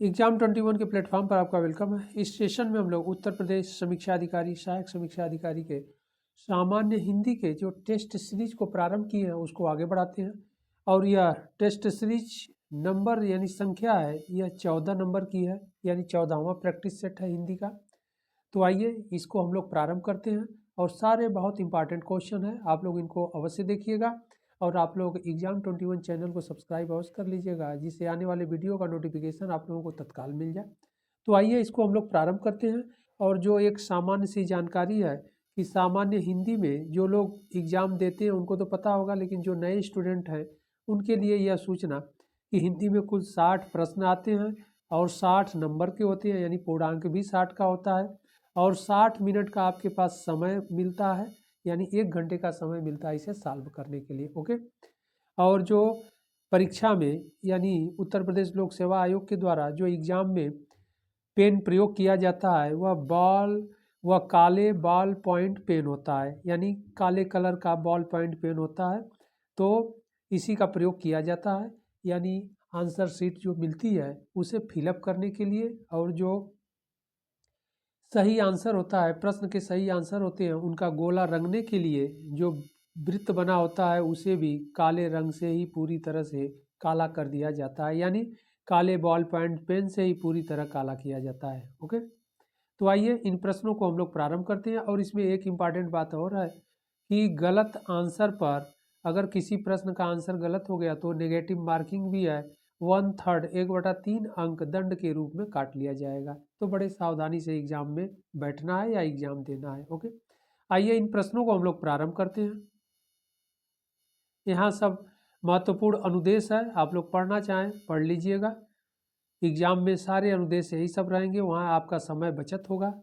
Exam 21 के platform पर आपका वेलकम है। इस सेशन में हम लोग उत्तर प्रदेश समीक्षा अधिकारी, सहायक समीक्षा अधिकारी के सामान्य हिंदी के जो टेस्ट सीरीज को प्रारंभ किए हैं उसको आगे बढ़ाते हैं। और यह टेस्ट सीरीज नंबर यानी संख्या है, यह 14 नंबर की है, यानी 14वां प्रैक्टिस सेट है हिंदी का। तो आइए इसको हम लोग प्रारंभ करते हैं। और सारे बहुत इंपॉर्टेंट क्वेश्चन हैं, आप लोग इनको अवश्य देखिएगा। और आप लोग एग्जाम 21 चैनल को सब्सक्राइब अवश्य कर लीजिएगा, जिससे आने वाले वीडियो का नोटिफिकेशन आप लोगों को तत्काल मिल जाए। तो आइए इसको हम लोग प्रारंभ करते हैं। और जो एक सामान्य सी जानकारी है कि सामान्य हिंदी में जो लोग एग्ज़ाम देते हैं उनको तो पता होगा, लेकिन जो नए स्टूडेंट हैं उनके लिए यह सूचना कि हिंदी में कुल 60 प्रश्न आते हैं और 60 नंबर के होते हैं, यानी पूर्णांक भी 60 का होता है। और 60 मिनट का आपके पास समय मिलता है, यानी 1 घंटे का समय मिलता है इसे सॉल्व करने के लिए। ओके। और जो परीक्षा में यानी उत्तर प्रदेश लोक सेवा आयोग के द्वारा जो एग्ज़ाम में पेन प्रयोग किया जाता है वह काले बॉल पॉइंट पेन होता है, यानी काले कलर का बॉल पॉइंट पेन होता है। तो इसी का प्रयोग किया जाता है, यानी आंसर शीट जो मिलती है उसे फिलअप करने के लिए। और जो सही आंसर होता है, प्रश्न के सही आंसर होते हैं, उनका गोला रंगने के लिए जो वृत्त बना होता है उसे भी काले रंग से ही पूरी तरह से काला कर दिया जाता है, यानी काले बॉल पॉइंट पेन से ही पूरी तरह काला किया जाता है। ओके। तो आइए इन प्रश्नों को हम लोग प्रारंभ करते हैं। और इसमें एक इम्पॉर्टेंट बात और है कि गलत आंसर पर अगर किसी प्रश्न का आंसर गलत हो गया तो नेगेटिव मार्किंग भी है, 1/3 1/3 अंक दंड के रूप में काट लिया जाएगा। तो बड़े सावधानी से एग्जाम में बैठना है या एग्जाम देना है। ओके। आइए इन प्रश्नों को हम लोग प्रारंभ करते हैं। यहाँ सब महत्वपूर्ण अनुदेश है, आप लोग पढ़ना चाहें पढ़ लीजिएगा। एग्जाम में सारे अनुदेश यही सब रहेंगे, वहाँ आपका समय बचत होगा।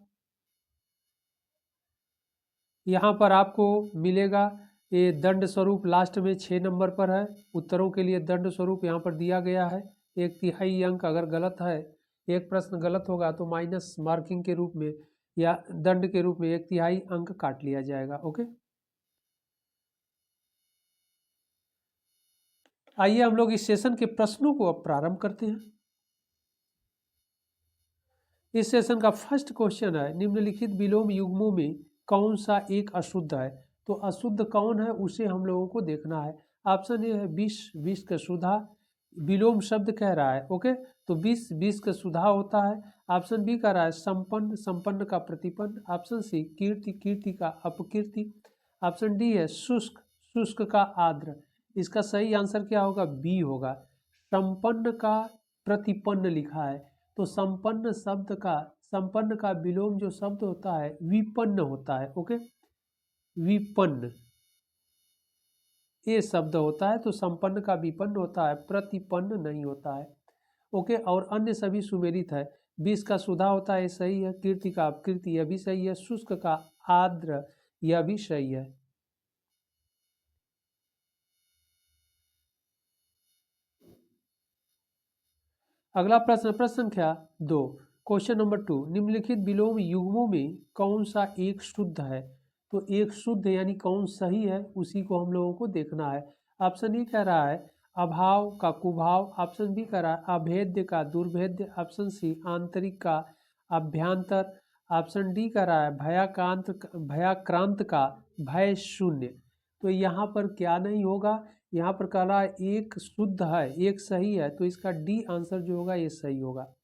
यहाँ पर आपको मिलेगा ये दंड स्वरूप लास्ट में 6 नंबर पर है। उत्तरों के लिए दंड स्वरूप यहाँ पर दिया गया है। 1/3 अंक अगर गलत है, एक प्रश्न गलत होगा तो माइनस मार्किंग के रूप में या दंड के रूप में 1/3 अंक काट लिया जाएगा। ओके। आइए हम लोग इस सेशन के प्रश्नों को अब प्रारंभ करते हैं। इस सेशन का फर्स्ट क्वेश्चन है, निम्नलिखित विलोम युग्मों में कौन सा एक अशुद्ध है। तो अशुद्ध कौन है उसे हम लोगों को देखना है। ऑप्शन ए है विष, विष का सुधा, विलोम शब्द कह रहा है। ओके। तो विष, विष का सुधा होता है। ऑप्शन बी कह रहा है संपन्न, संपन्न का प्रतिपन्न। ऑप्शन सी कीर्ति, कीर्ति का अपकीर्ति। ऑप्शन डी है शुष्क, शुष्क का आर्द्र। इसका सही आंसर क्या होगा? बी होगा, संपन्न का प्रतिपन्न लिखा है। तो संपन्न का विलोम जो शब्द होता है विपन्न होता है। ओके। विपन्न ये शब्द होता है, तो संपन्न का विपन्न होता है, प्रतिपन्न नहीं होता है। ओके। और अन्य सभी सुमेलित है। विष का सुधा होता है, सही है। कीर्ति का अपकीर्ति, यह भी सही है। शुष्क का आर्द्र, यह भी सही है। अगला प्रश्न, प्रश्न संख्या 2, क्वेश्चन नंबर 2, निम्नलिखित विलोम युग्मों में कौन सा एक शुद्ध है। तो एक शुद्ध यानी कौन सही है उसी को हम लोगों को देखना है। ऑप्शन ए कह रहा है अभाव का कुभाव। ऑप्शन बी कह रहा है अभेद्य का दुर्भेद्य। ऑप्शन सी आंतरिक का अभ्यंतर। ऑप्शन डी कह रहा है भयाक्रांत का भय शून्य। तो यहाँ पर क्या नहीं होगा, यहाँ पर कह रहा है एक शुद्ध है, एक सही है, तो इसका डी आंसर जो होगा ये सही होगा।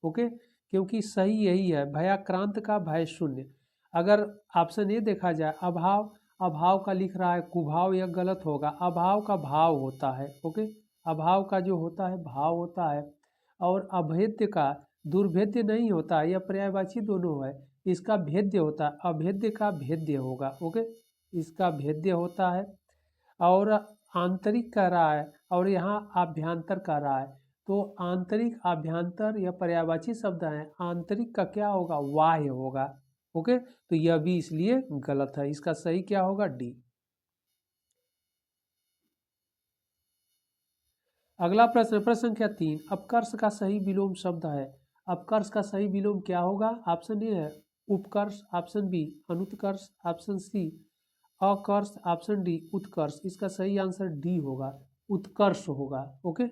ओके। क्योंकि सही यही है, भयाक्रांत का भय शून्य। अगर ऑप्शन ए देखा जाए अभाव, अभाव का लिख रहा है कुभाव, यह गलत होगा। अभाव का भाव होता है। ओके। अभाव का जो होता है भाव होता है। और अभेद्य का दुर्भेद्य नहीं होता है, यह पर्यायवाची दोनों है। इसका भेद्य होता है, अभेद्य का भेद्य होगा। ओके। इसका भेद्य होता है। और आंतरिक कह रहा है और यहाँ आभ्यंतर कह रहा है। तो आंतरिक आभ्यंतर यह पर्यायवाची शब्द है, आंतरिक का क्या होगा? बाह्य होगा। ओके। तो यह भी इसलिए गलत है, इसका सही क्या होगा? डी। अगला प्रश्न, प्रश्न संख्या 3, अपकर्ष का सही विलोम शब्द है। अपकर्ष का सही विलोम क्या होगा? ऑप्शन ए है उपकर्ष। ऑप्शन बी अनुत्कर्ष। ऑप्शन सी अकर्ष। ऑप्शन डी उत्कर्ष। इसका सही आंसर डी होगा, उत्कर्ष होगा। ओके।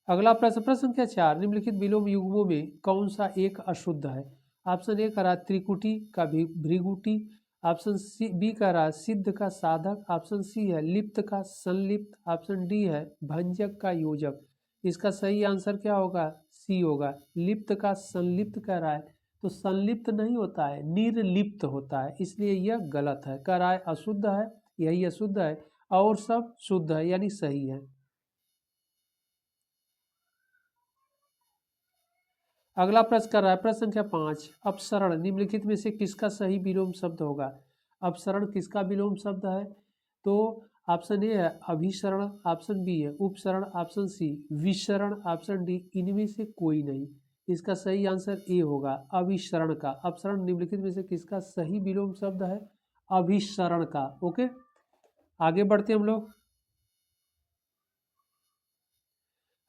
अगला प्रश्न, प्रश्न संख्या 4, निम्नलिखित विलोम युग्मों में कौन सा एक अशुद्ध है? ऑप्शन ए कह रहा है त्रिकुटी का भृगुटी, ऑप्शन सी बी कह रहा है सिद्ध का साधक, ऑप्शन सी है लिप्त का संलिप्त, ऑप्शन डी है भंजक का योजक। इसका सही आंसर क्या होगा? सी होगा। लिप्त का संलिप्त कह रहा है, तो संलिप्त नहीं होता है, निर्लिप्त होता है, इसलिए यह गलत है। कह रहा है अशुद्ध है, यही अशुद्ध है और सब शुद्ध है, यानी सही है। अगला प्रश्न कर रहा है, प्रश्न संख्या 5, अपसरण निम्नलिखित में से किसका सही विलोम शब्द होगा? अपसरण किसका विलोम शब्द है? तो ऑप्शन ए है अभिसरण, ऑप्शन बी है उपसरण, ऑप्शन सी विसरण, ऑप्शन डी इनमें से कोई नहीं। इसका सही आंसर ए होगा, अभिसरण का। अपसरण निम्नलिखित में से किसका सही विलोम शब्द है? अभिसरण का। ओके, आगे बढ़ते हम लोग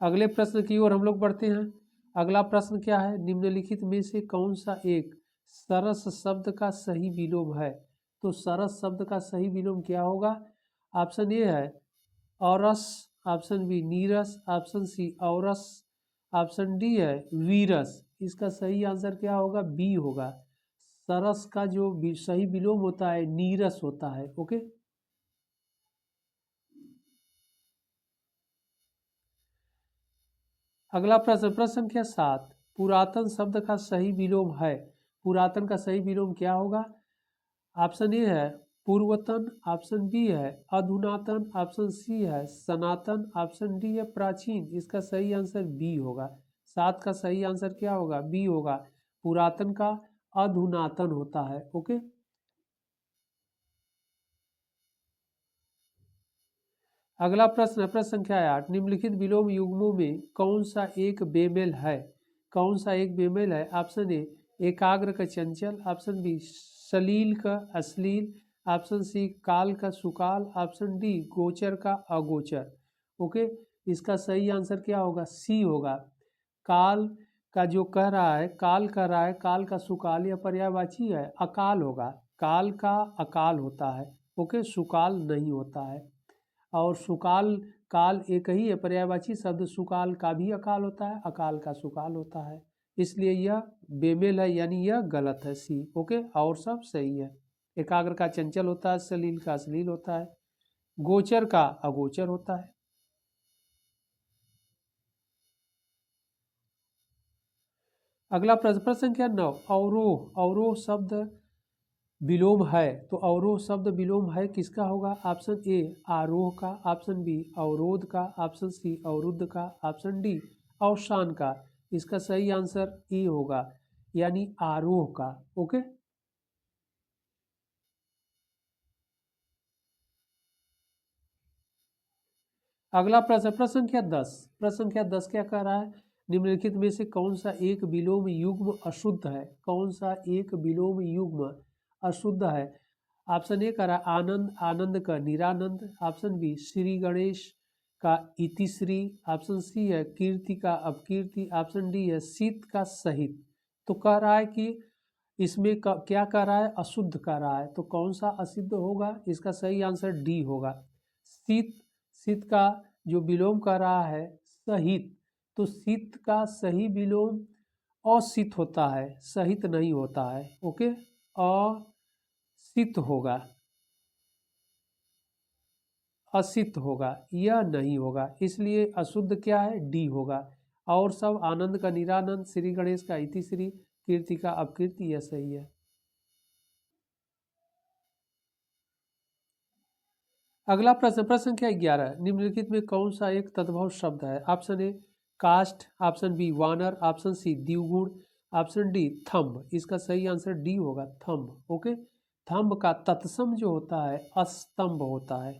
अगले प्रश्न की ओर हम लोग बढ़ते हैं। अगला प्रश्न क्या है? निम्नलिखित में से कौन सा एक सरस शब्द का सही विलोम है? तो सरस शब्द का सही विलोम क्या होगा? ऑप्शन ए है औरस, ऑप्शन बी नीरस, ऑप्शन सी औरस, ऑप्शन डी है वीरस। इसका सही आंसर क्या होगा? बी होगा। सरस का जो सही विलोम होता है नीरस होता है। ओके, अगला प्रश्न, प्रश्न संख्या 7, पुरातन शब्द का सही विलोम है। पुरातन का सही विलोम क्या होगा? ऑप्शन ए है पूर्वतन, ऑप्शन बी है अधुनातन, ऑप्शन सी है सनातन, ऑप्शन डी है प्राचीन। इसका सही आंसर बी होगा। 7 का सही आंसर क्या होगा? बी होगा। पुरातन का अधुनातन होता है। ओके, अगला प्रश्न है प्रश्न संख्या 8, निम्नलिखित विलोम युग्मों में कौन सा एक बेमेल है? कौन सा एक बेमेल है? ऑप्शन ए एकाग्र का चंचल, ऑप्शन बी सलील का अश्लील, ऑप्शन सी काल का सुकाल, ऑप्शन डी गोचर का अगोचर। ओके, इसका सही आंसर क्या होगा? सी होगा। काल का जो कह रहा है, काल कह रहा है, काल का सुकाल या पर्यायवाची है, अकाल होगा। काल का अकाल होता है। ओके, सुकाल नहीं होता है। और सुकाल काल एक ही है, पर्यायवाची शब्द सुकाल का भी अकाल होता है, अकाल का सुकाल होता है, इसलिए यह बेमेल है, यानी यह गलत है, सी। ओके, और सब सही है। एकाग्र का चंचल होता है, सलील का अश्लील होता है, गोचर का अगोचर होता है। अगला प्रश्न, प्रश्न संख्या 9, अवरोह, अवरोह शब्द विलोम है। तो अवरोह शब्द विलोम है किसका होगा? ऑप्शन ए आरोह का, ऑप्शन बी अवरोध का, ऑप्शन सी अवरुद्ध का, ऑप्शन डी अवसान का। इसका सही आंसर ए होगा, यानी आरोह का। ओके, अगला प्रश्न, प्रश्न संख्या 10, प्रश्न संख्या 10 क्या कह रहा है? निम्नलिखित में से कौन सा एक विलोम युग्म अशुद्ध है? कौन सा एक विलोम युग्म अशुद्ध है? ऑप्शन ए कह रहा है आनंद, आनंद का निरानंद, ऑप्शन बी श्री गणेश का इतिश्री, ऑप्शन सी है कीर्ति का अपकीर्ति, ऑप्शन डी है शीत का सहित। तो कह रहा है कि इसमें क्या कह रहा है? अशुद्ध कह रहा है, तो कौन सा असिद्ध होगा? इसका सही आंसर डी होगा। शीत, शीत का जो विलोम कर रहा है सहित, तो शीत का सही विलोम असित होता है, सहित नहीं होता है। ओके, असित होगा, असित होगा, यह नहीं होगा, इसलिए अशुद्ध क्या है? डी होगा। और सब आनंद का निरानंद, श्री गणेश का इतिश्री, कीर्ति का अपकीर्ति, यह सही है। अगला प्रश्न, प्रश्न संख्या 11, निम्नलिखित में कौन सा एक तद्भव शब्द है? ऑप्शन ए कास्ट, ऑप्शन बी वानर, ऑप्शन सी द्विगुण, ऑप्शन डी थंब। इसका सही आंसर डी होगा, थंब। ओके, थंब का तत्सम जो होता है अस्तंभ होता है,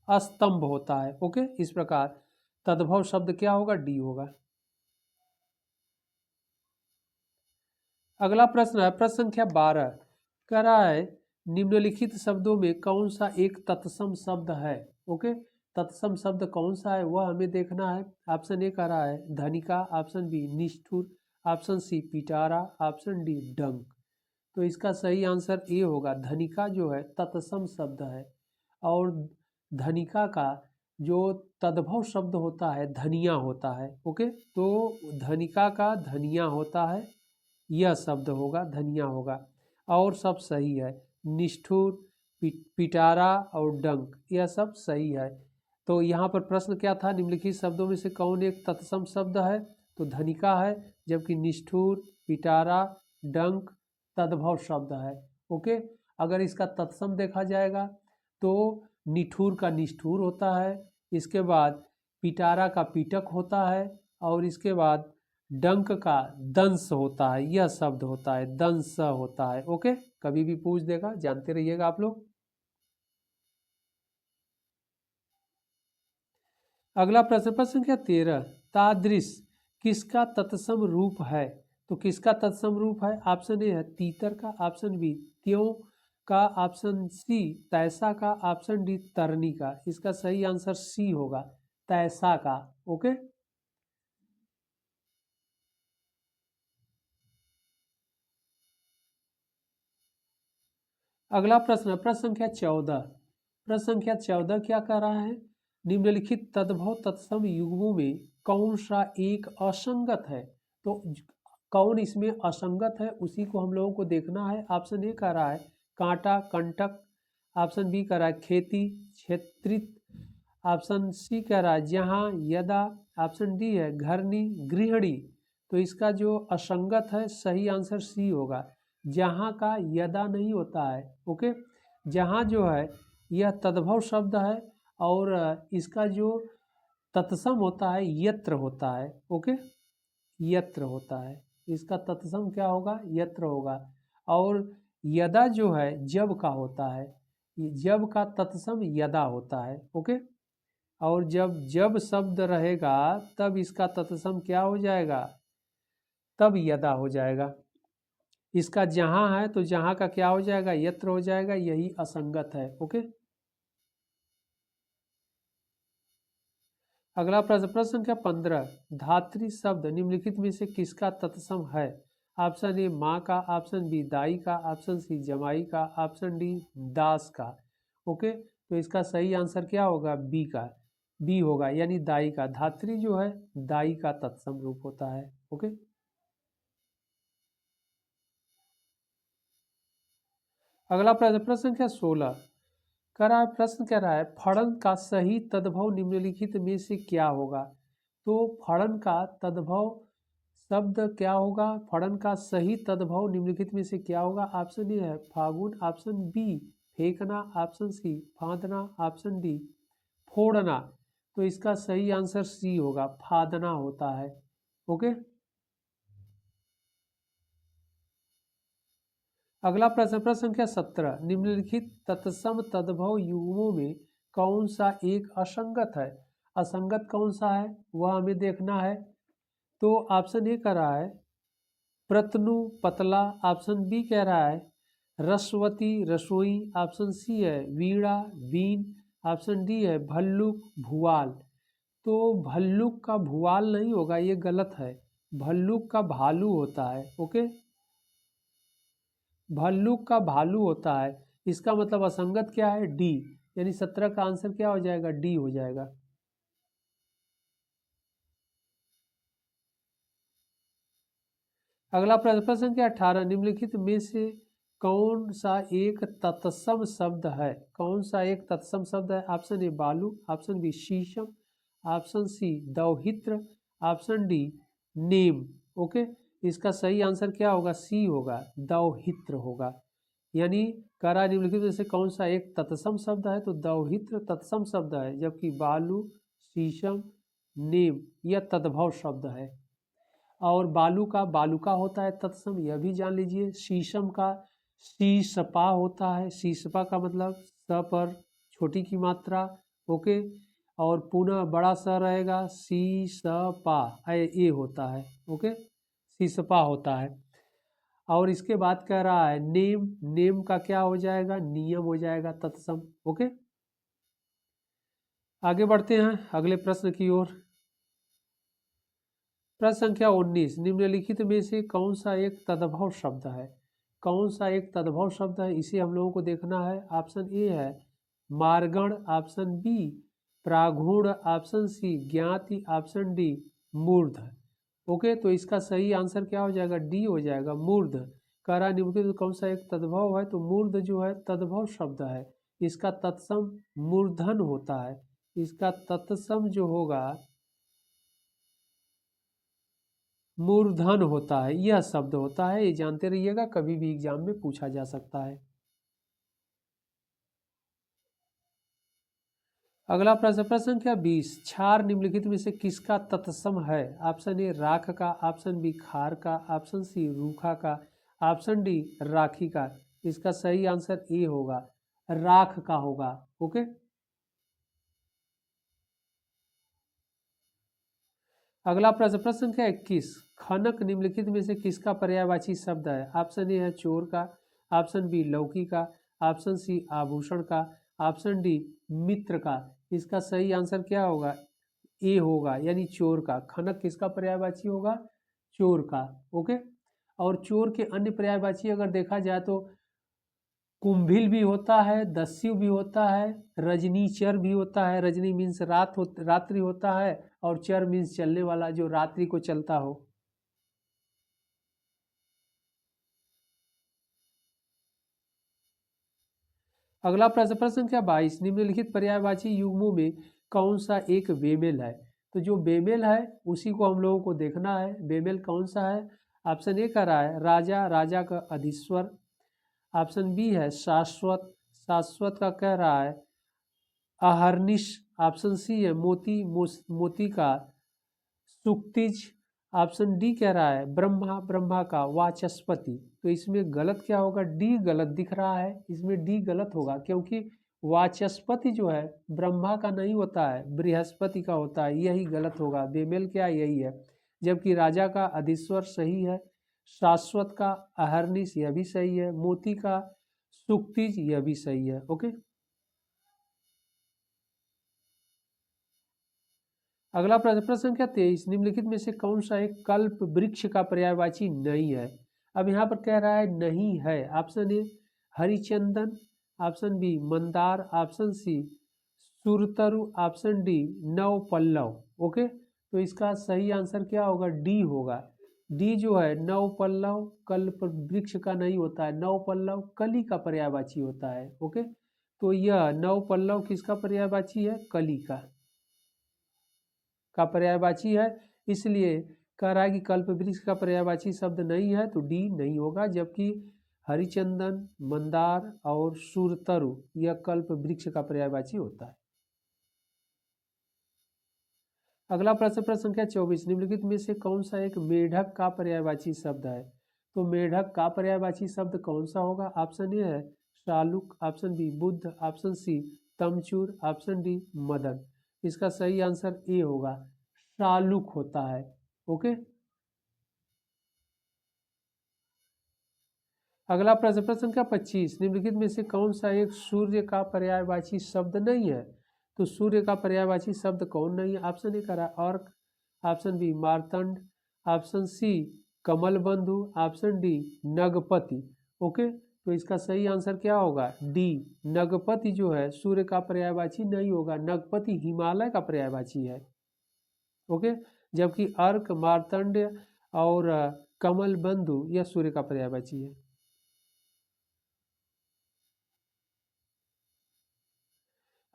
अस्तंभ होता है। ओके, इस प्रकार तद्भव शब्द क्या होगा? डी होगा। अगला प्रश्न है प्रश्न संख्या 12, कह रहा है निम्नलिखित शब्दों में कौन सा एक तत्सम शब्द है? ओके, तत्सम शब्द कौन सा है वह हमें देखना है। ऑप्शन ए कह रहा है धनिका, ऑप्शन बी निष्ठुर, ऑप्शन सी पिटारा, ऑप्शन डी डंक। तो इसका सही आंसर ए होगा, धनिका जो है तत्सम शब्द है। और धनिका का जो तद्भव शब्द होता है धनिया होता है। ओके, तो धनिका का धनिया होता है, यह शब्द होगा, धनिया होगा। और सब सही है। निष्ठुर, पिटारा और डंक, यह सब सही है। तो यहाँ पर प्रश्न क्या था, निम्नलिखित शब्दों में से कौन एक तत्सम शब्द है? तो धनिका है, जबकि निष्ठुर, पिटारा, डंक तद्भव शब्द है। ओके, अगर इसका तत्सम देखा जाएगा तो निठुर का निष्ठुर होता है, इसके बाद पिटारा का पीटक होता है, और इसके बाद डंक का दंश होता है, यह शब्द होता है, दंश होता है। ओके, कभी भी पूछ देगा, जानते रहिएगा आप लोग। अगला प्रश्न, प्रश्न संख्या 13, तादृश किसका तत्सम रूप है? तो किसका तत्सम रूप है? ऑप्शन ए है तीतर का, ऑप्शन बी त्यों का, ऑप्शन सी तैसा का, ऑप्शन डी तरनी का। इसका सही आंसर सी होगा, तैसा का। ओके, अगला प्रश्न, प्रश्न संख्या 14, प्रश्न संख्या 14 क्या कह रहा है? निम्नलिखित तद्भव तत्सम युग्मों में कौन सा एक असंगत है? तो कौन इसमें असंगत है उसी को हम लोगों को देखना है। ऑप्शन ए कह रहा है कांटा, कंटक, ऑप्शन बी कह रहा है खेती, क्षेत्रित, ऑप्शन सी कह रहा है जहाँ, यदा, ऑप्शन डी है घरनी, गृहिणी। तो इसका जो असंगत है सही आंसर सी होगा, जहाँ का यदा नहीं होता है। ओके, जहाँ जो है यह तद्भव शब्द है, और इसका जो तत्सम होता है यत्र होता है। ओके, यत्र होता है, इसका तत्सम क्या होगा? यत्र होगा। और यदा जो है जब का होता है, जब का तत्सम यदा होता है। ओके, और जब जब शब्द रहेगा तब इसका तत्सम क्या हो जाएगा? तब यदा हो जाएगा। इसका जहाँ है तो जहाँ का क्या हो जाएगा? यत्र हो जाएगा, यही असंगत है। ओके, अगला प्रश्न, प्रश्न संख्या 15, धात्री शब्द निम्नलिखित में से किसका तत्सम है? ऑप्शन ए माँ का, ऑप्शन बी दाई का, ऑप्शन सी जमाई का, ऑप्शन डी दास का। ओके, तो इसका सही आंसर क्या होगा? बी का, बी होगा, यानी दाई का। धात्री जो है दाई का तत्सम रूप होता है। ओके, अगला प्रश्न, प्रश्न संख्या 16 कह रहा है, प्रश्न कह रहा है फड़न का सही तद्भव निम्नलिखित में से क्या होगा? तो फड़न का तद्भव शब्द क्या होगा? फड़न का सही तद्भव निम्नलिखित में से क्या होगा? ऑप्शन ए है फागुन, ऑप्शन बी फेंकना, ऑप्शन सी फादना, ऑप्शन डी फोड़ना। तो इसका सही आंसर सी होगा, फादना होता है। ओके, अगला प्रश्न, प्रश्न संख्या 17, निम्नलिखित तत्सम तद्भव युग्मों में कौन सा एक असंगत है? असंगत कौन सा है वह हमें देखना है। तो ऑप्शन ए कह रहा है प्रतनु, पतला, ऑप्शन बी कह रहा है रसवती, रसोई, ऑप्शन सी है वीणा, बीन, ऑप्शन डी है भल्लुक, भुआल। तो भल्लुक का भुआल नहीं होगा, ये गलत है। भल्लुक का भालू होता है। ओके, भल्लुक का भालू होता है। इसका मतलब असंगत क्या है? डी, यानी 17 का आंसर क्या हो जाएगा? डी हो जाएगा। अगला प्रश्न, प्रश्न संख्या 18, निम्नलिखित में से कौन सा एक तत्सम शब्द है? कौन सा एक तत्सम शब्द है? ऑप्शन ए बालू, ऑप्शन बी शीशम, ऑप्शन सी दौहित्र, ऑप्शन डी नीम। ओके, इसका सही आंसर क्या होगा? सी होगा, दौहित्र होगा। यानी करा निम्नलिखित में से कौन सा एक तत्सम शब्द है? तो दौहित्र तत्सम शब्द है, जबकि बालू, शीशम, नीम यह तद्भव शब्द है। और बालू का बालुका होता है तत्सम, यह भी जान लीजिए। शीशम का शीसपा होता है, शीसपा का मतलब स पर छोटी की मात्रा। ओके, और पुनः बड़ा स रहेगा, शीसपा ए होता है। ओके, शीसपा होता है। और इसके बाद कह रहा है नेम, नेम का क्या हो जाएगा? नियम हो जाएगा, तत्सम। ओके, आगे बढ़ते हैं अगले प्रश्न की ओर। प्रश्न संख्या 19, निम्नलिखित में से कौन सा एक तद्भव शब्द है? कौन सा एक तद्भव शब्द है, इसे हम लोगों को देखना है। ऑप्शन ए है मार्गण, ऑप्शन बी प्रागुण, ऑप्शन सी ज्ञाति, ऑप्शन डी मूर्ध। ओके, तो इसका सही आंसर क्या हो जाएगा, डी हो जाएगा, मूर्ध। कह रहा निम्नलिखित तो कौन सा एक तद्भव है, तो मूर्ध जो है तद्भव शब्द है, इसका तत्सम मूर्धन होता है, इसका तत्सम जो होगा मूर्धन होता है, यह शब्द होता है, ये जानते रहिएगा, कभी भी एग्जाम में पूछा जा सकता है। अगला प्रश्न, प्रश्न संख्या 20, क्षार निम्नलिखित में से किसका तत्सम है? ऑप्शन ए राख का, ऑप्शन बी खार का, ऑप्शन सी रूखा का, ऑप्शन डी राखी का। इसका सही आंसर ए होगा, राख का होगा। ओके, अगला प्रश्न, प्रश्न संख्या 21, खनक निम्नलिखित में से किसका पर्यायवाची शब्द है? ऑप्शन ए है चोर का, ऑप्शन बी लौकी का, ऑप्शन सी आभूषण का, ऑप्शन डी मित्र का। इसका सही आंसर क्या होगा, ए होगा, यानी चोर का। खनक किसका पर्यायवाची होगा, चोर का। ओके, और चोर के अन्य पर्यायवाची अगर देखा जाए तो कुंभिल भी होता है, दस्यु भी होता है, रजनीचर भी होता है, रजनी मीन्स रात्रि होता है, और चर मीन्स चलने वाला, जो रात्रि को चलता हो। अगला प्रश्न, प्रश्न संख्या 22, निम्नलिखित पर्यायवाची युग्मों में कौन सा एक बेमेल है? तो जो बेमेल है उसी को हम लोगों को देखना है, बेमेल कौन सा है। ऑप्शन ए कह रहा है राजा, राजा का अधीश्वर, ऑप्शन बी है शाश्वत, शाश्वत का कह रहा है अहर्निश, ऑप्शन सी है मोती, मोती का सुक्तिज, ऑप्शन डी कह रहा है ब्रह्मा, ब्रह्मा का वाचस्पति। तो इसमें गलत क्या होगा, डी गलत दिख रहा है, इसमें डी गलत होगा, क्योंकि वाचस्पति जो है ब्रह्मा का नहीं होता है, बृहस्पति का होता है, यही गलत होगा, बेमेल क्या यही है। जबकि राजा का अधीश्वर सही है, शाश्वत का अहर्निश यह भी सही है, मोती का सुक्तिज यह भी सही है। ओके, अगला प्रश्न, प्रश्न संख्या 23, निम्नलिखित में से कौन सा एक कल्प वृक्ष का पर्यायवाची नहीं है? अब यहाँ पर कह रहा है नहीं है। ऑप्शन ए हरिचंदन, ऑप्शन बी मंदार, ऑप्शन सी सुरतरु, ऑप्शन डी नव पल्लव। ओके, तो इसका सही आंसर क्या होगा, डी होगा। डी जो है नव पल्लव कल्प वृक्ष का नहीं होता है, नव पल्लव कली का पर्यायवाची होता है। ओके, तो यह नव पल्लव किसका पर्यायवाची है, कली का पर्यायवाची है, इसलिए कह रहा है कि कल्प वृक्ष का पर्यायवाची शब्द नहीं है, तो डी नहीं होगा। जबकि हरिचंदन, मंदार और सुरतरु यह कल्प वृक्ष का पर्यायवाची होता है। अगला प्रश्न, प्रश्न संख्या 24, निम्नलिखित में से कौन सा एक मेढक का पर्यायवाची शब्द है? तो मेढक का पर्यायवाची शब्द कौन सा होगा? ऑप्शन ए है शालुक, ऑप्शन बी बुद्ध, ऑप्शन सी तमचूर, ऑप्शन डी मदन। इसका सही आंसर ए होगा, शालुक होता है। ओके, अगला प्रश्न, प्रश्न संख्या 25, निम्नलिखित में से कौन सा एक सूर्य का पर्यायवाची शब्द नहीं है? तो सूर्य का पर्यायवाची शब्द कौन नहीं है? ऑप्शन ए करा अर्क, ऑप्शन बी मार्तंड, ऑप्शन सी कमल बंधु, ऑप्शन डी नगपति। ओके, तो इसका सही आंसर क्या होगा, डी नगपति जो है सूर्य का पर्यायवाची नहीं होगा, नगपति हिमालय का पर्यायवाची है। ओके, जबकि अर्क, मार्तंड और कमल बंधु यह सूर्य का पर्यायवाची है।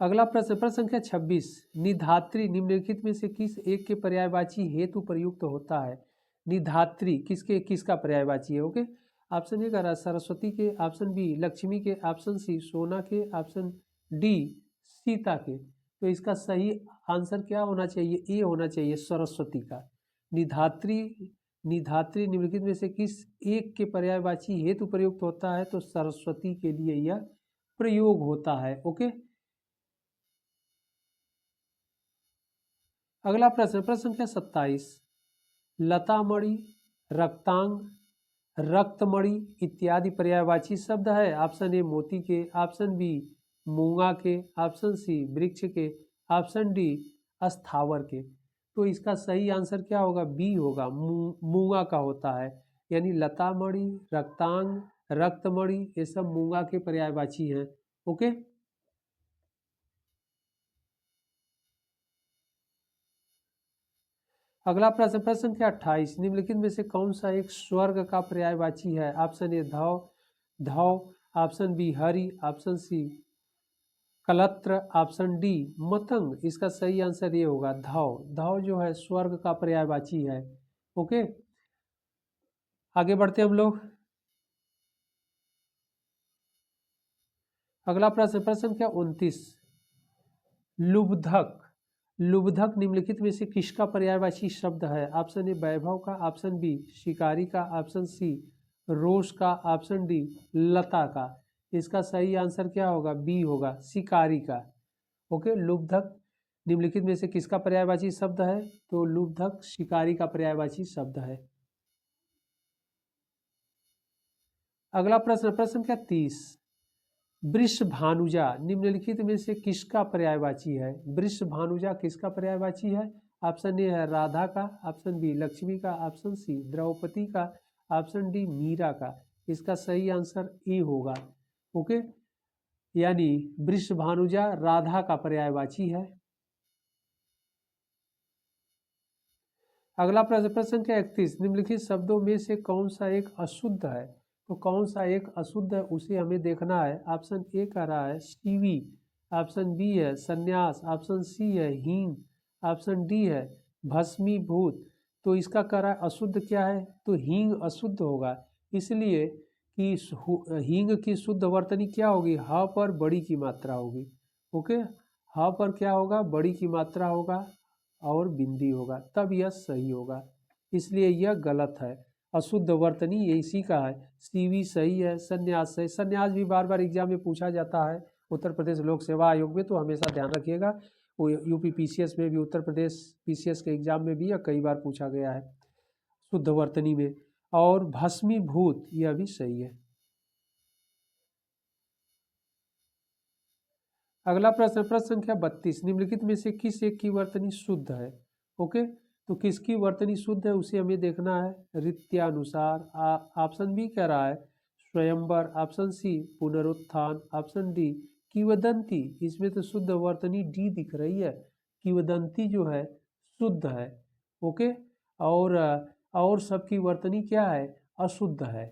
अगला प्रश्न, प्रश्न संख्या 26, निधात्री निम्नलिखित में से किस एक के पर्यायवाची हेतु प्रयुक्त होता है? निधात्री किसका पर्यायवाची है? ओके, ऑप्शन ए का रहा सरस्वती के, ऑप्शन बी लक्ष्मी के, ऑप्शन सी सोना के, ऑप्शन डी सीता के। तो इसका सही आंसर क्या होना चाहिए, ए होना चाहिए, सरस्वती का। निधात्री निधात्री निम्नलिखित में से किस एक के पर्यायवाची हेतु प्रयुक्त होता है? तो सरस्वती के लिए यह प्रयोग होता है। ओके, अगला प्रश्न, प्रश्न संख्या 27, लतामणि, रक्तांग, रक्तमणि इत्यादि पर्यायवाची शब्द है। ऑप्शन ए मोती के, ऑप्शन बी मूंगा के, ऑप्शन सी वृक्ष के, ऑप्शन डी अस्थावर के। तो इसका सही आंसर क्या होगा, बी होगा, मूंगा का होता है। यानी लतामणि, रक्तांग, रक्तमणि ये सब मूंगा के पर्यायवाची हैं। ओके, अगला प्रश्न, प्रश्न संख्या 28, निम्नलिखित में से कौन सा एक स्वर्ग का पर्यायवाची है? ऑप्शन ए धौ, धौ, ऑप्शन बी हरि, ऑप्शन सी कलत्र, ऑप्शन डी मतंग। इसका सही आंसर ये होगा धौ। धौ जो है स्वर्ग का पर्यायवाची है। ओके, आगे बढ़ते हम लोग। अगला प्रश्न, प्रश्न संख्या 29, लुब्धक। लुब्धक निम्नलिखित में से किसका पर्यायवाची शब्द है? ऑप्शन ए वैभव का, ऑप्शन बी शिकारी का, ऑप्शन सी रोष का, ऑप्शन डी लता का। इसका सही आंसर क्या होगा? बी होगा, शिकारी का। ओके, लुब्धक निम्नलिखित में से किसका पर्यायवाची शब्द है? तो लुब्धक शिकारी का पर्यायवाची शब्द है। अगला प्रश्न, प्रश्न संख्या 30, वृषभानुजा निम्नलिखित में से किसका पर्यायवाची है? वृषभानुजा किसका पर्यायवाची है? ऑप्शन ए है राधा का, ऑप्शन बी लक्ष्मी का, ऑप्शन सी द्रौपदी का, ऑप्शन डी मीरा का। इसका सही आंसर ए होगा। ओके, यानी वृषभानुजा राधा का पर्यायवाची है। अगला प्रश्न, प्रश्न संख्या 31, निम्नलिखित शब्दों में से कौन सा एक अशुद्ध है? तो कौन सा एक अशुद्ध है उसे हमें देखना है। ऑप्शन ए कह रहा है शिवी, ऑप्शन बी है संन्यास, ऑप्शन सी है हींग, ऑप्शन डी है भस्मीभूत। तो इसका कह रहा है अशुद्ध क्या है? तो हींग अशुद्ध होगा, इसलिए कि हींग की शुद्ध वर्तनी क्या होगी? ह पर बड़ी की मात्रा होगी। ओके, ह पर क्या होगा? बड़ी की मात्रा होगा और बिंदी होगा, तब यह सही होगा, इसलिए यह गलत है। अशुद्ध वर्तनी ये इसी का है। सीवी सही है, संन्यास सही। संन्यास भी बार बार एग्जाम में पूछा जाता है उत्तर प्रदेश लोक सेवा आयोग में, तो हमेशा ध्यान रखिएगा। वो यूपी पीसीएस में भी, उत्तर प्रदेश पीसीएस के एग्जाम में भी यह कई बार पूछा गया है शुद्ध वर्तनी में। और भस्मीभूत यह भी सही है। अगला प्रश्न, प्रश्न संख्या 32, निम्नलिखित में से किस एक की वर्तनी शुद्ध है? ओके, तो किसकी वर्तनी शुद्ध है उसे हमें देखना है रीत्यानुसार। ऑप्शन बी कह रहा है स्वयंवर, ऑप्शन सी पुनरुत्थान, ऑप्शन डी किंवदंती। इसमें तो शुद्ध वर्तनी डी दिख रही है, किंवदंती जो है शुद्ध है। ओके, और सबकी वर्तनी क्या है? अशुद्ध है।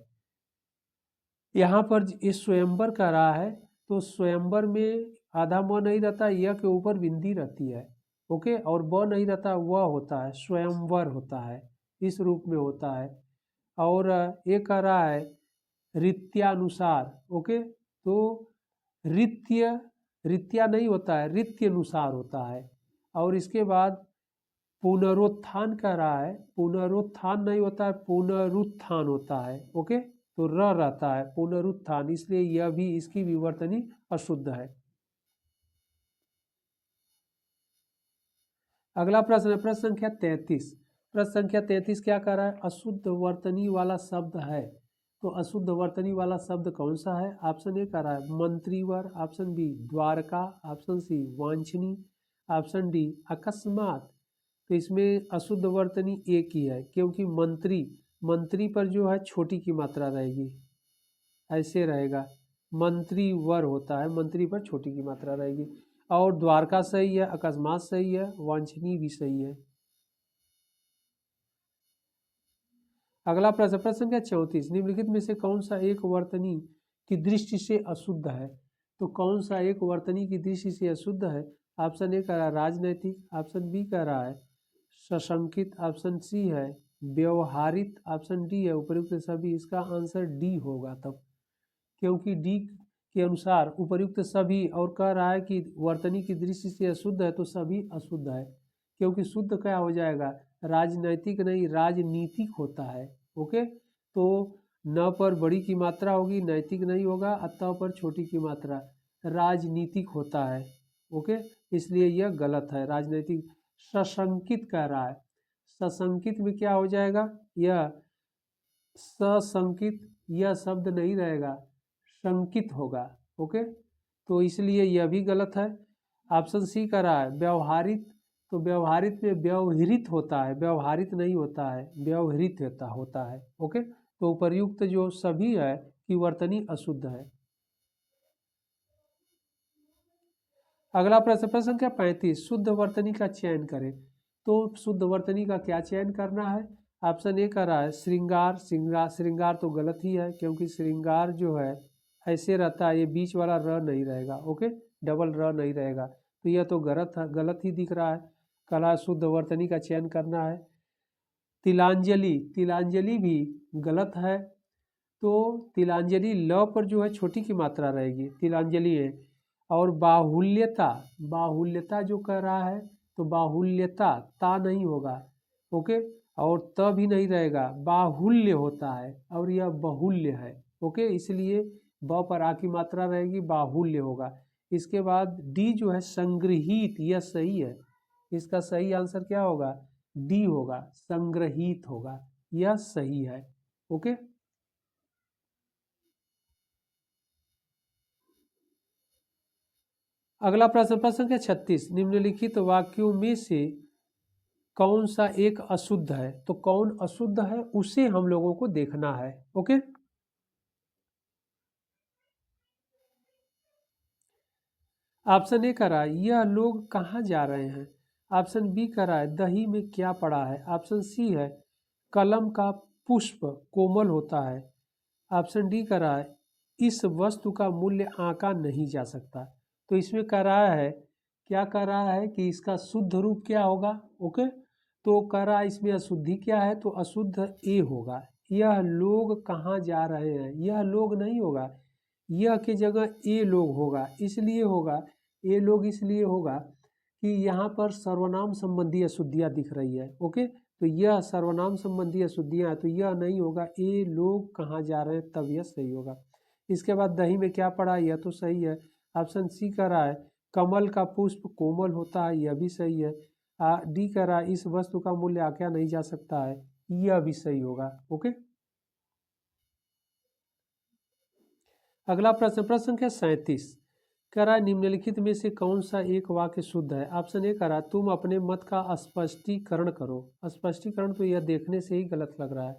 यहाँ पर ये स्वयंवर कह रहा है, तो स्वयंवर में आधा म नहीं रहता, य के ऊपर बिंदी रहती है। ओके, और ब नहीं रहता, वह होता है, स्वयंवर होता है, इस रूप में होता है। और ये कह रहा है रीत्यानुसार। ओके, तो रीत्या नहीं होता है, रीत्यनुसार होता है। और इसके बाद पुनरुत्थान कह रहा है, पुनरुत्थान नहीं होता है, पुनरुत्थान होता है। ओके, तो र रहता है पुनरुत्थान, इसलिए यह भी, इसकी विवर्तनी अशुद्ध है। अगला प्रश्न है प्रश्न संख्या 33। प्रश्न संख्या 33 क्या कह रहा है? अशुद्ध वर्तनी वाला शब्द है। तो अशुद्ध वर्तनी वाला शब्द कौन सा है? ऑप्शन ए कह रहा है मंत्रीवर, option B Dwarka, option C वांछनी, ऑप्शन डी अकस्मात। तो इसमें अशुद्ध वर्तनी एक ही है, क्योंकि मंत्री, मंत्री पर जो है छोटी की मात्रा रहेगी, ऐसे रहेगा, मंत्री वर होता है, मंत्री पर छोटी की मात्रा रहेगी। और द्वारका सही है, अकस्मात सही है, वांछनीय भी सही है। अगला प्रश्न, प्रश्न संख्या 34, निम्नलिखित में से कौन सा एक वर्तनी की दृष्टि से अशुद्ध है? तो कौन सा एक वर्तनी की दृष्टि से अशुद्ध है? ऑप्शन ए कह रहा है राजनैतिक, ऑप्शन बी कह रहा है सशंकित, ऑप्शन सी है व्यवहारित, ऑप्शन डी है उपर्युक्त सभी। इसका आंसर डी होगा तब, क्योंकि डी के अनुसार उपर्युक्त सभी, और कह रहा है कि वर्तनी की दृष्टि से अशुद्ध है, तो सभी अशुद्ध है, क्योंकि शुद्ध क्या हो जाएगा? राजनैतिक नहीं, राजनीतिक होता है। ओके, तो न पर बड़ी की मात्रा होगी, नैतिक नहीं होगा, अतः पर छोटी की मात्रा, राजनीतिक होता है। ओके, इसलिए यह गलत है, राजनीतिक। सशंकित कह रहा है, सशंकित में क्या हो जाएगा? यह सशंकित, यह शब्द नहीं रहेगा, शंकित होगा। ओके, तो इसलिए यह भी गलत है। ऑप्शन सी का रहा है व्यवहारित, तो व्यवहारित में व्यवहृत होता है, व्यवहारित नहीं होता है, व्यवहृत होता है। ओके, तो उपर्युक्त जो सभी है कि वर्तनी अशुद्ध है। अगला प्रश्न, प्रश्न संख्या 35, शुद्ध वर्तनी का चयन करें। तो शुद्ध वर्तनी का क्या चयन करना है? ऑप्शन ए कर रहा है श्रृंगार। श्रृंगार तो गलत ही है, क्योंकि श्रृंगार जो है ऐसे रहता है, ये बीच वाला र नहीं रहेगा। ओके, डबल र नहीं रहेगा, तो यह तो गलत ही दिख रहा है। कला शुद्ध वर्तनी का चयन करना है। तिलांजलि, तिलांजलि भी गलत है, तो तिलांजलि ल पर जो है छोटी की मात्रा रहेगी, तिलांजलि है। और बाहुल्यता, बाहुल्यता जो कर रहा है तो बाहुल्यता ता नहीं होगा। ओके, और त भी नहीं रहेगा, बाहुल्य होता है और यह बहुल्य है। ओके, इसलिए ब पर आ की मात्रा रहेगी, बाहुल्य होगा। इसके बाद डी जो है संग्रहित, यह सही है। इसका सही आंसर क्या होगा? डी होगा, संग्रहित होगा, यह सही है। ओके, अगला प्रश्न, प्रश्न संख्या 36, निम्नलिखित वाक्यों में से कौन सा एक अशुद्ध है? तो कौन अशुद्ध है उसे हम लोगों को देखना है। ओके, ऑप्शन ए करा यह लोग कहाँ जा रहे हैं। ऑप्शन बी करा है दही में क्या पड़ा है। ऑप्शन सी है कलम का पुष्प कोमल होता है। ऑप्शन डी करा है इस वस्तु का मूल्य आंका नहीं जा सकता। तो इसमें कह रहा है, क्या कह रहा है कि इसका शुद्ध रूप क्या होगा। ओके, तो कह रहा है इसमें अशुद्धि क्या है, तो अशुद्ध ए होगा। यह लोग कहाँ जा रहे हैं, यह लोग नहीं होगा, यह की जगह ए लोग होगा। इसलिए होगा ए लोग, इसलिए होगा कि यहाँ पर सर्वनाम संबंधी अशुद्धियाँ दिख रही है। ओके, तो यह सर्वनाम संबंधी अशुद्धियाँ, तो यह नहीं होगा, ए लोग कहाँ जा रहे हैं, तब यह सही होगा। इसके बाद दही में क्या पड़ा, यह तो सही है। ऑप्शन सी कह रहा है कमल का पुष्प कोमल होता है, यह भी सही है। डी कह रहा है इस वस्तु का मूल्य आंका नहीं जा सकता है, यह भी सही होगा। ओके, अगला प्रश्न, प्रश्न संख्या 37, कह रहा है निम्नलिखित में से कौन सा एक वाक्य शुद्ध है। ऑप्शन ए कह रहा है तुम अपने मत का स्पष्टीकरण करो। स्पष्टीकरण तो यह देखने से ही गलत लग रहा है,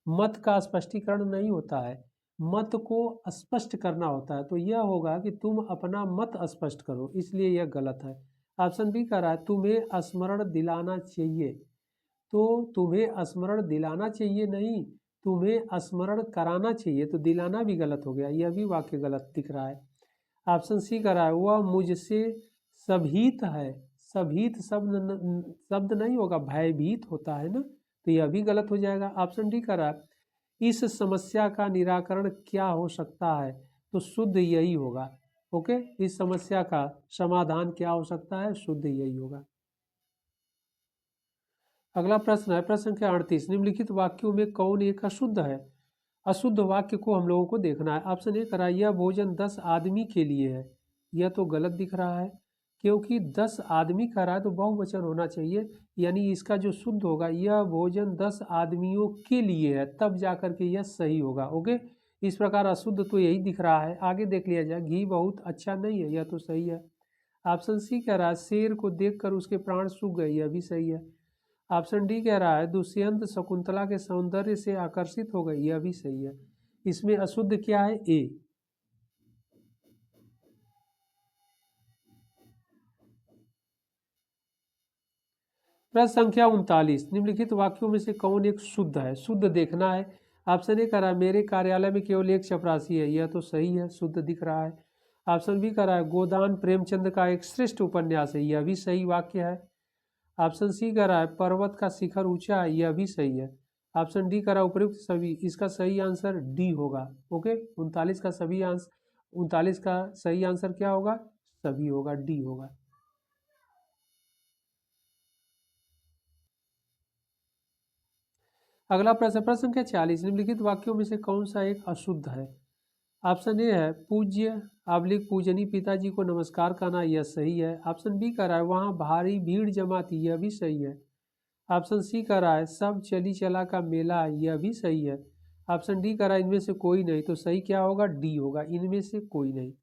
मत का स्पष्टीकरण नहीं होता है, मत को स्पष्ट करना होता है। तो यह होगा कि तुम अपना मत स्पष्ट करो, इसलिए यह गलत है। ऑप्शन बी कह रहा है तुम्हें स्मरण दिलाना चाहिए। तो तुम्हें स्मरण दिलाना चाहिए नहीं, तुम्हें स्मरण कराना चाहिए, तो दिलाना भी गलत हो गया, यह भी वाक्य गलत दिख रहा है। ऑप्शन सी कह रहा है वह मुझसे सभीत है। सभीत शब्द नहीं होगा, भयभीत होता है ना, तो यह भी गलत हो जाएगा। ऑप्शन डी कह रहा है इस समस्या का निराकरण क्या हो सकता है, तो शुद्ध यही होगा। ओके, इस समस्या का समाधान क्या हो सकता है, शुद्ध यही होगा। अगला प्रश्न है, प्रश्न संख्या 38, निम्नलिखित वाक्यों में कौन एक अशुद्ध है। अशुद्ध वाक्य को हम लोगों को देखना है। ऑप्शन ए करा यह भोजन 10 आदमी के लिए है, यह तो गलत दिख रहा है, क्योंकि 10 आदमी का रहा है तो बहुवचन होना चाहिए, यानी इसका जो शुद्ध होगा यह भोजन 10 आदमियों के लिए है, तब जाकर के यह सही होगा। ओके, इस प्रकार अशुद्ध तो यही दिख रहा है। आगे देख लिया जाए, घी बहुत अच्छा नहीं है, यह तो सही है। ऑप्शन सी कह रहा है शेर को देखकर उसके प्राण सूख गए, यह भी सही है। ऑप्शन डी कह रहा है दुष्यंत शकुंतला के सौंदर्य से आकर्षित हो गई, यह भी सही है। इसमें अशुद्ध क्या है, ए। प्रश्न संख्या 39, निम्नलिखित वाक्यों में से कौन एक शुद्ध है। शुद्ध देखना है। ऑप्शन ए कह रहा है मेरे कार्यालय में केवल एक चपरासी है, यह तो सही है, शुद्ध दिख रहा है। ऑप्शन बी कह रहा है गोदान प्रेमचंद का एक श्रेष्ठ उपन्यास है, यह भी सही वाक्य है। ऑप्शन सी कह रहा है पर्वत का शिखर ऊंचा है, यह भी सही है। ऑप्शन डी कह रहा है उपयुक्त सभी, इसका सही आंसर डी होगा। ओके, 39 का सभी आंसर, 39 का सही आंसर क्या होगा, सभी होगा, डी होगा। अगला प्रश्न, प्रश्न संख्या 40, निम्नलिखित वाक्यों में से कौन सा एक अशुद्ध है। ऑप्शन ए है पूज्य आबलिक पूजनी पिताजी को नमस्कार करना, यह सही है। ऑप्शन बी कह रहा है वहाँ भारी भीड़ जमा थी, यह भी सही है। ऑप्शन सी कह रहा है सब चली चला का मेला, यह भी सही है। ऑप्शन डी कह रहा है इनमें से कोई नहीं, तो सही क्या होगा, डी होगा, इनमें से कोई नहीं।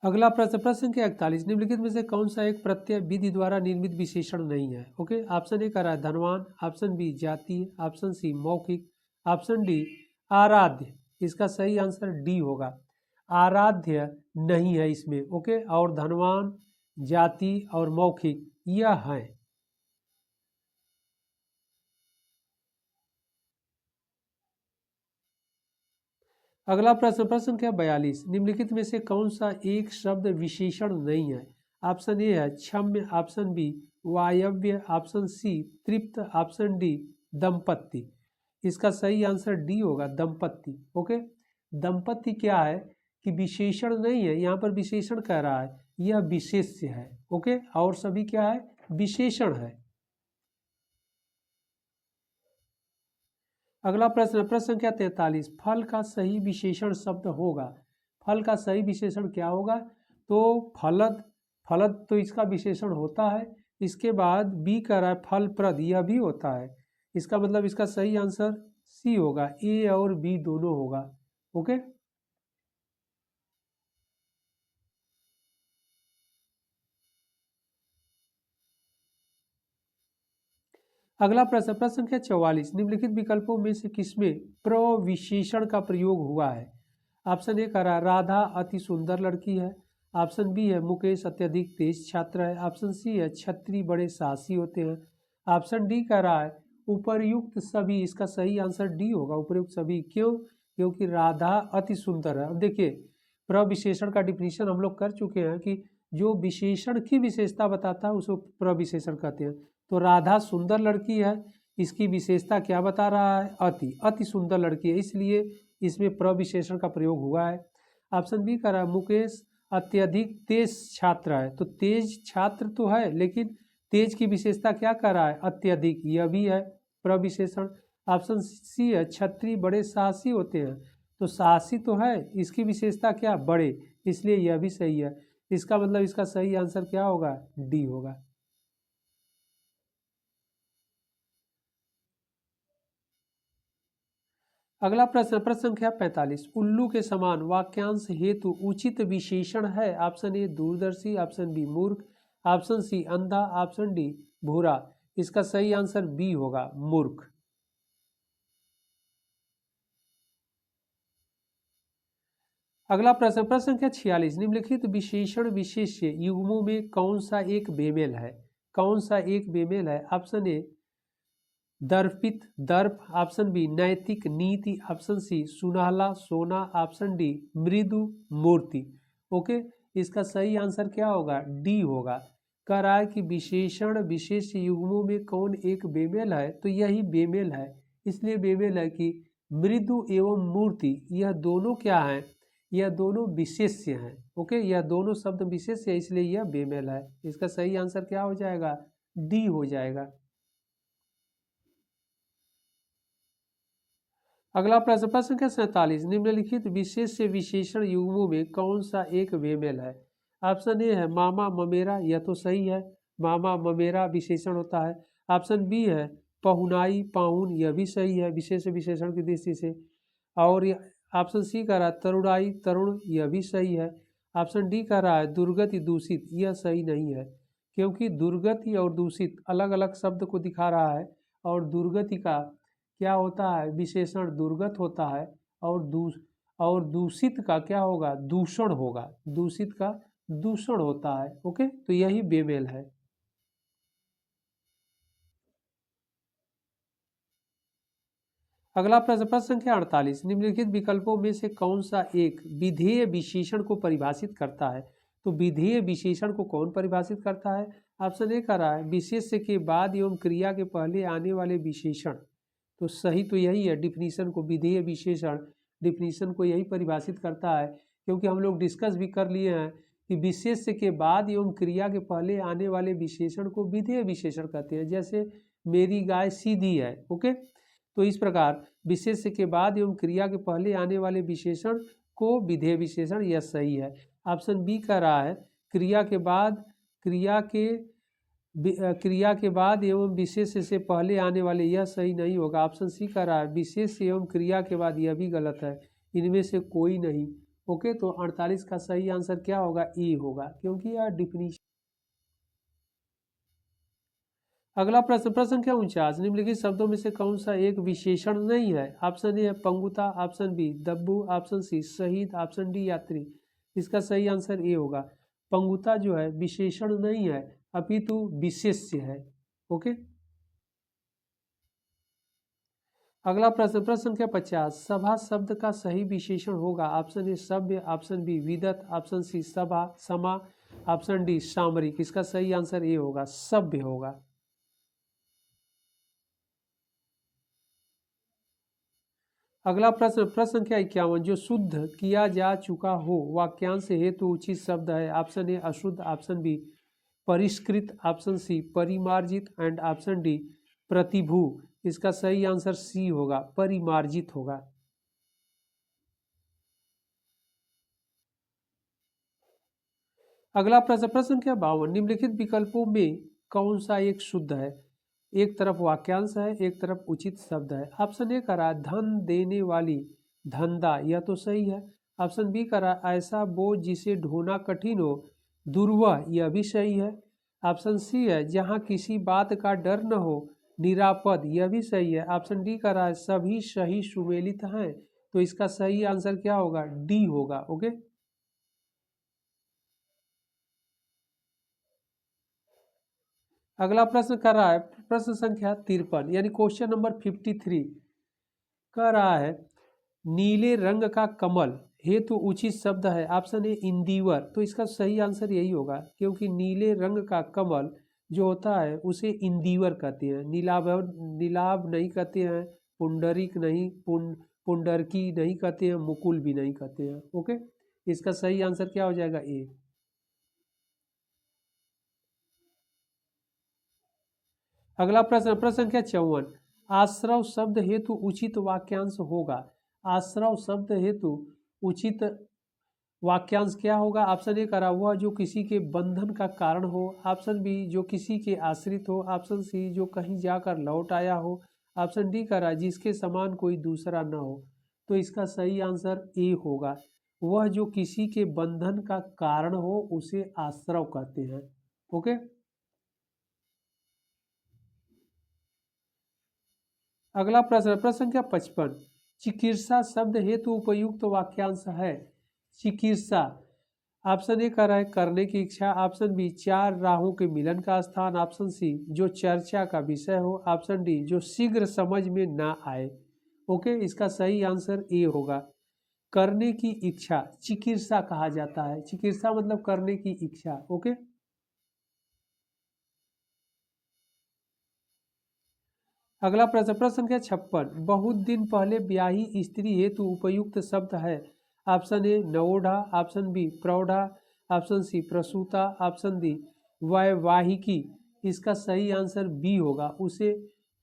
अगला प्रश्न, प्रश्न संख्या 41, निम्नलिखित में से कौन सा एक प्रत्यय विधि द्वारा निर्मित विशेषण नहीं है। ओके, ऑप्शन ए कह रहा है धनवान, ऑप्शन बी जातीय, ऑप्शन सी मौखिक, ऑप्शन डी आराध्य, इसका सही आंसर डी होगा। आराध्य नहीं है इसमें। ओके, और धनवान, जाति और मौखिक यह है। अगला प्रश्न, प्रश्न संख्या 42, निम्नलिखित में से कौन सा एक शब्द विशेषण नहीं है? ऑप्शन ए है क्षम्य, ऑप्शन बी वायव्य, ऑप्शन सी तृप्त, ऑप्शन डी दंपत्ति। इसका सही आंसर डी होगा, दंपत्ति। ओके, दंपत्ति क्या है कि विशेषण नहीं है, यहाँ पर विशेषण कह रहा है, यह विशेष्य है। ओके, और सभी क्या है, विशेषण है। अगला प्रश्न, प्रश्न संख्या 43, फल का सही विशेषण शब्द होगा। फल का सही विशेषण क्या होगा? तो फलद, फलद तो इसका विशेषण होता है। इसके बाद बी कह रहा है फलप्रद, यह भी होता है। इसका मतलब इसका सही आंसर सी होगा, ए और बी दोनों होगा। ओके, अगला प्रश्न, प्रश्न संख्या 44, निम्नलिखित विकल्पों में से किसमें प्रविशेषण का प्रयोग हुआ है? ऑप्शन ए कह रहा है राधा अति सुंदर लड़की है, ऑप्शन बी है मुकेश अत्यधिक तेज छात्र है, ऑप्शन सी है छत्री बड़े साहसी होते हैं, ऑप्शन डी कह रहा है उपर्युक्त सभी। इसका सही आंसर डी होगा, उपर्युक्त सभी। क्यों? क्योंकि राधा अति सुंदर है। अब देखिए, प्रविशेषण का डिफिनीशन हम लोग कर चुके हैं कि जो विशेषण की विशेषता बताता है उसको प्रविशेषण कहते हैं। तो राधा सुंदर लड़की है, इसकी विशेषता क्या बता रहा है? अति, अति सुंदर लड़की है, इसलिए इसमें प्रविशेषण का प्रयोग हुआ है। ऑप्शन बी कह रहा है मुकेश अत्यधिक तेज छात्र है, तो तेज छात्र तो है, लेकिन तेज की विशेषता क्या कर रहा है? अत्यधिक, यह भी है प्रविशेषण। ऑप्शन सी है छत्री बड़े साहसी होते हैं, तो साहसी तो है, इसकी विशेषता क्या? बड़े, इसलिए यह भी सही है। इसका मतलब इसका सही आंसर क्या होगा? डी होगा। अगला प्रश्न, प्रश्न संख्या 45, उल्लू के समान वाक्यांश हेतु उचित विशेषण है। ऑप्शन ए दूरदर्शी, ऑप्शन बी मूर्ख, ऑप्शन सी अंधा, ऑप्शन डी भूरा। इसका सही आंसर बी होगा, मूर्ख। अगला प्रश्न, प्रश्न संख्या 46, निम्नलिखित विशेषण विशेष्य युग्मों में कौन सा एक बेमेल है? कौन सा एक बेमेल है? ऑप्शन ए दर्पित दर्प, ऑप्शन बी नैतिक नीति, ऑप्शन सी सुनहला सोना, ऑप्शन डी मृदु मूर्ति। ओके, इसका सही आंसर क्या होगा? डी होगा। कह रहा है कि विशेषण विशेष युग्मों में कौन एक बेमेल है, तो यही बेमेल है। इसलिए बेमेल है कि मृदु एवं मूर्ति यह दोनों क्या हैं? यह दोनों विशेष्य हैं। ओके, यह दोनों शब्द विशेष्य है, इसलिए यह बेमेल है। इसका सही आंसर क्या हो जाएगा? डी हो जाएगा। अगला प्रश्न, प्रश्न संख्या 47, निम्नलिखित विशेष से विशेषण युग्मों में कौन सा एक बेमेल है? ऑप्शन ए है मामा ममेरा, यह तो सही है, मामा ममेरा विशेषण होता है। ऑप्शन बी है पहुनाई पाहुन, यह भी सही है विशेष विशेषण की दृष्टि से। और ऑप्शन सी कह रहा है तरुणाई तरुण, यह भी सही है। ऑप्शन डी कह रहा है दुर्गति दूषित, यह सही नहीं है, क्योंकि दुर्गति और दूषित अलग अलग शब्द को दिखा रहा है। और दुर्गति का क्या होता है? विशेषण दुर्गत होता है। और दूषित का क्या होगा? दूषण होगा, दूषित का दूषण होता है। ओके, तो यही बेमेल है। अगला प्रश्न, प्रश्न संख्या 48, निम्नलिखित विकल्पों में से कौन सा एक विधेय विशेषण को परिभाषित करता है? तो विधेय विशेषण को कौन परिभाषित करता है? ऑप्शन ए कर रहा है विशेष्य के बाद एवं क्रिया के पहले आने वाले विशेषण। तो सही तो यही है, डिफिनीशन को, विधेय विशेषण डिफिनीशन को यही परिभाषित करता है। क्योंकि हम लोग डिस्कस भी कर लिए हैं कि विशेष्य के बाद एवं क्रिया के पहले आने वाले विशेषण को विधेय विशेषण कहते हैं। जैसे मेरी गाय सीधी है। ओके, तो इस प्रकार विशेष्य के बाद एवं क्रिया के पहले आने वाले विशेषण को विधेय विशेषण, यह सही है। ऑप्शन बी कह रहा है क्रिया के बाद, क्रिया के बाद एवं विशेष से पहले आने वाले, यह सही नहीं होगा। ऑप्शन सी कह रहा है विशेष एवं क्रिया के बाद, यह भी गलत है, इनमें से कोई नहीं। ओके, तो 48 का सही आंसर क्या होगा? ए होगा, क्योंकि यह डिफिनीशन। अगला प्रश्न, प्रश्न संख्या 49, निम्नलिखित शब्दों में से कौन सा एक विशेषण नहीं है? ऑप्शन ए है पंगुता, ऑप्शन बी दब्बू, ऑप्शन सी शहीद, ऑप्शन डी यात्री। इसका सही आंसर ए होगा। पंगुता जो है विशेषण नहीं है अपितु विशेष्य है। ओके। अगला प्रश्न, प्रश्न संख्या 50, सभा शब्द का सही विशेषण होगा? ऑप्शन ए सभ्य, ऑप्शन बी विदत, ऑप्शन सी सभा समा, ऑप्शन डी सामरिक। इसका सही आंसर ए होगा, सभ्य होगा। अगला प्रश्न, प्रश्न संख्या 51, जो शुद्ध किया जा चुका हो वाक्यांश हेतु उचित शब्द है? ऑप्शन ए अशुद्ध, ऑप्शन बी परिष्कृत, ऑप्शन सी परिमार्जित एंड ऑप्शन डी प्रतिभू। इसका सही आंसर सी होगा, परिमार्जित होगा। अगला प्रश्न, प्रश्न संख्या 52, निम्नलिखित विकल्पों में कौन सा एक शुद्ध है? एक तरफ वाक्यांश है, एक तरफ उचित शब्द है। ऑप्शन ए करा धन देने वाली, धंधा, यह तो सही है। ऑप्शन बी करा ऐसा बोझ जिसे ढोना कठिन हो, दुर्वह, यह भी सही है। ऑप्शन सी है जहाँ किसी बात का डर न हो, निरापद, यह भी सही है। ऑप्शन डी करा है सभी सही सुमेलित हैं। तो इसका सही आंसर क्या होगा? डी होगा। ओके। अगला प्रश्न कर रहा है प्रश्न संख्या 53, यानी क्वेश्चन नंबर 53 कर रहा है नीले रंग का कमल हेतु उचित शब्द है? ऑप्शन ए इंदिवर। तो इसका सही आंसर यही होगा, क्योंकि नीले रंग का कमल जो होता है उसे इंदिवर कहते हैं। नीलाभ, नीलाभ नहीं कहते हैं, पुंडरिक नहीं, पुंडरकी नहीं कहते हैं, मुकुल भी नहीं कहते हैं। ओके। इसका सही आंसर क्या हो जाएगा? ए। अगला प्रश्न, प्रश्न संख्या 54, आश्रव शब्द हेतु उचित वाक्यांश होगा? आश्रव शब्द हेतु उचित वाक्यांश क्या होगा? ऑप्शन ए करा हुआ जो किसी के बंधन का कारण हो, ऑप्शन बी जो किसी के आश्रित हो, ऑप्शन सी जो कहीं जाकर लौट आया हो, ऑप्शन डी करा जिसके समान कोई दूसरा न हो। तो इसका सही आंसर ए होगा, वह जो किसी के बंधन का कारण हो उसे आश्रव कहते हैं। ओके। अगला प्रश्न, प्रश्न संख्या 55, चिकित्सा शब्द हेतु उपयुक्त वाक्यांश है? चिकित्सा, ऑप्शन ए कर है करने की इच्छा, ऑप्शन बी चार राहों के मिलन का स्थान, ऑप्शन सी जो चर्चा का विषय हो, ऑप्शन डी जो शीघ्र समझ में ना आए। ओके। इसका सही आंसर ए होगा, करने की इच्छा चिकित्सा कहा जाता है। चिकित्सा मतलब करने की इच्छा। ओके। अगला प्रश्न, प्रश्न संख्या 56, बहुत दिन पहले ब्याही स्त्री हेतु उपयुक्त शब्द है? ऑप्शन ए नवोढ़ा, ऑप्शन बी प्रौढ़ा, ऑप्शन सी प्रसूता, ऑप्शन डी वैवाहिकी। इसका सही आंसर बी होगा, उसे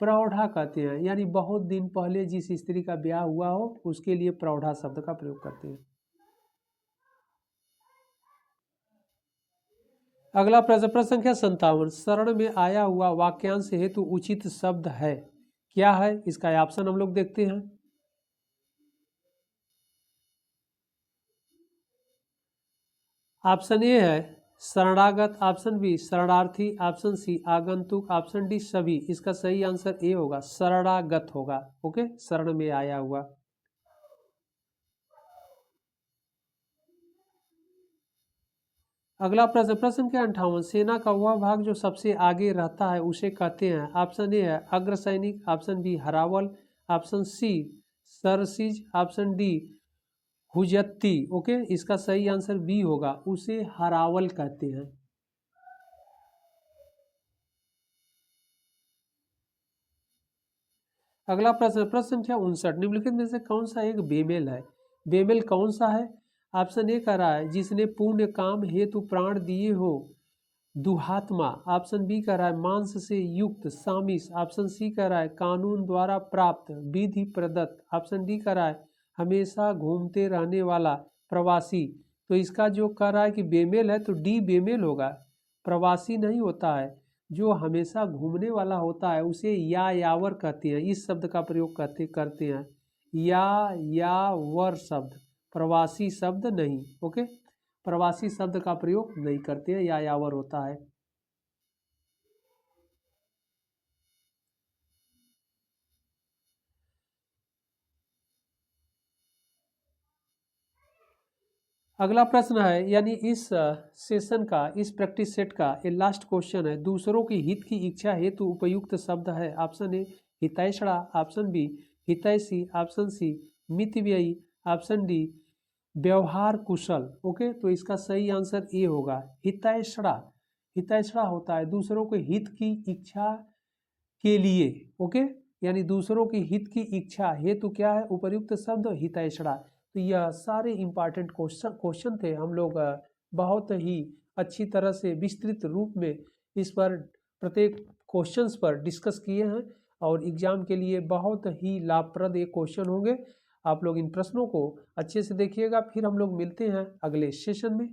प्रौढ़ा कहते हैं, यानी बहुत दिन पहले जिस स्त्री का ब्याह हुआ हो उसके लिए प्रौढ़ा शब्द का प्रयोग करते हैं। अगला प्रश्न, प्रश्न संख्या 57, शरण में आया हुआ वाक्यांश हेतु उचित शब्द है? क्या है? इसका ऑप्शन हम लोग देखते हैं। ऑप्शन ए है शरणागत, ऑप्शन बी शरणार्थी, ऑप्शन सी आगंतुक, ऑप्शन डी सभी। इसका सही आंसर ए होगा, शरणागत होगा। ओके। शरण में आया हुआ। अगला प्रश्न, प्रश्न के 58, सेना का वह भाग जो सबसे आगे रहता है उसे कहते हैं? ऑप्शन ए है अग्र सैनिक, ऑप्शन बी हरावल, ऑप्शन सी सरसिज, ऑप्शन डी हुजत्ती। ओके। इसका सही आंसर बी होगा, उसे हरावल कहते हैं। अगला प्रश्न, प्रश्न संख्या 59, निम्नलिखित में से कौन सा एक बेमेल है? बेमेल कौन सा है? ऑप्शन ए कह रहा है जिसने पुण्य काम हेतु प्राण दिए हो, दुहात्मा, ऑप्शन बी कह रहा है मांस से युक्त सामिस, ऑप्शन सी कह रहा है कानून द्वारा प्राप्त विधि प्रदत्त, ऑप्शन डी कह रहा है हमेशा घूमते रहने वाला प्रवासी। तो इसका जो कह रहा है कि बेमेल है तो डी बेमेल होगा, प्रवासी नहीं होता है, जो हमेशा घूमने वाला होता है उसे यावर कहते हैं। इस शब्द का प्रयोग करते करते हैं, यावर शब्द, प्रवासी शब्द नहीं। ओके। प्रवासी शब्द का प्रयोग नहीं करते हैं, यावर होता है। अगला प्रश्न है, यानी इस सेशन का, इस प्रैक्टिस सेट का ये लास्ट क्वेश्चन है। दूसरों की हित की इच्छा हेतु उपयुक्त शब्द है। ऑप्शन ए हितैषणा, ऑप्शन बी हितैषी, ऑप्शन सी मितव्ययी, ऑप्शन डी व्यवहार कुशल। ओके, तो इसका सही आंसर ए होगा, हितैषणा। हितैषणा होता है दूसरों के हित की इच्छा के लिए। ओके, यानी दूसरों की हित की इच्छा हेतु क्या है, उपयुक्त शब्द हितैषणा। तो यह सारे इंपॉर्टेंट क्वेश्चन थे। हम लोग बहुत ही अच्छी तरह से विस्तृत रूप में इस पर प्रत्येक क्वेश्चंस पर डिस्कस किए हैं और एग्जाम के लिए बहुत ही लाभप्रद ये क्वेश्चन होंगे। आप लोग इन प्रश्नों को अच्छे से देखिएगा। फिर हम लोग मिलते हैं अगले सेशन में।